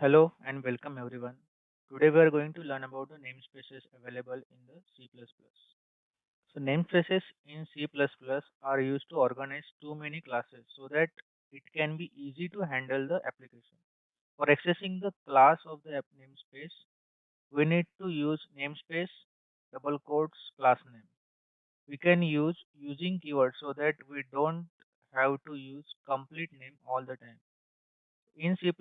Hello and welcome everyone. Today we are going to learn about the namespaces available in the C++. So namespaces in C++ are used to organize too many classes so that it can be easy to handle the application. For accessing the class of the app namespace, we need to use namespace double quotes class name. We can use using keywords so that we don't have to use complete name all the time. In C++,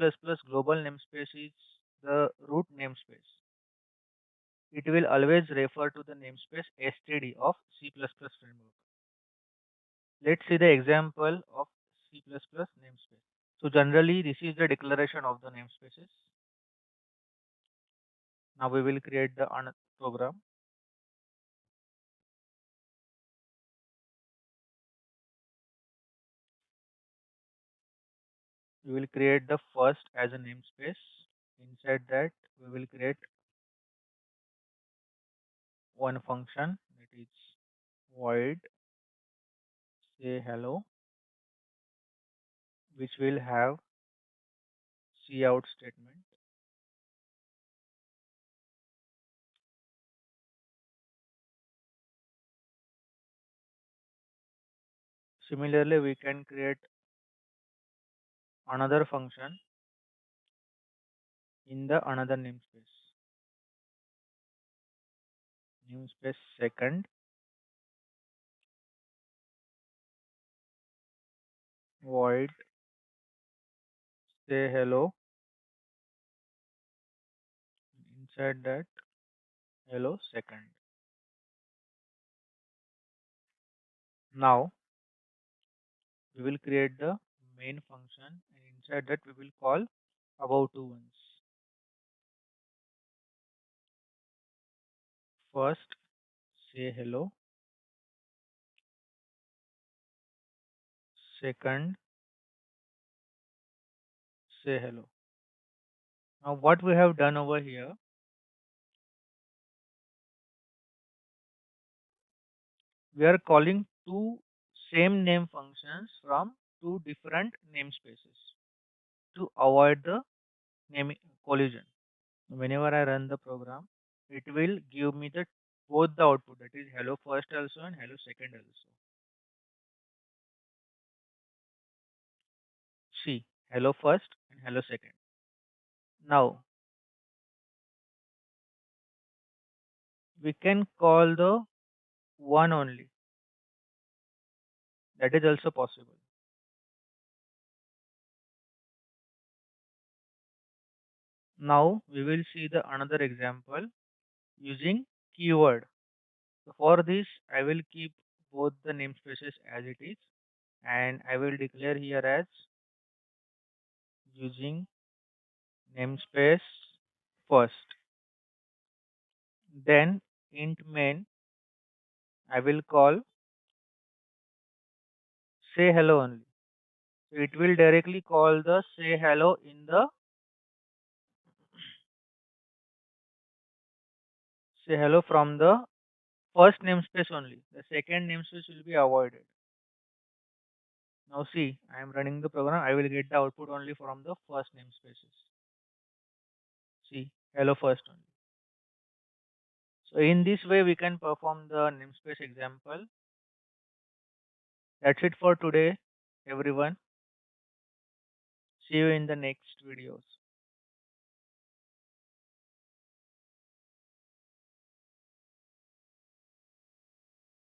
global namespace is the root namespace. It will always refer to the namespace std of C++ framework. Let's see the example of C++ namespace. So generally, this is the declaration of the namespaces. Now we will create the another program. We will create the first as a namespace. Inside that, we will create one function that is void say hello, which will have cout statement. Similarly, we can create another function in the another namespace second void say hello, inside that hello second. Now we will create the main function and inside that we will call above two ones. First say hello, second say hello. Now what we have done over here, we are calling two same name functions from two different namespaces to avoid the name collision. Whenever I run the program, it will give me the both the output, that is hello first also and hello second also. See, hello first and hello second. Now we can call the one only. That is also possible. Now we will see the another example using keyword. So for this, I will keep both the namespaces as it is, and I will declare here as using namespace first. Then int main, I will call say hello only. So it will directly call the say hello in the say hello from the first namespace only. The second namespace will be avoided. Now see, I am running the program. I will get the output only from the first namespaces. See, hello first only. So in this way, we can perform the namespace example. That's it for today, everyone. See you in the next videos.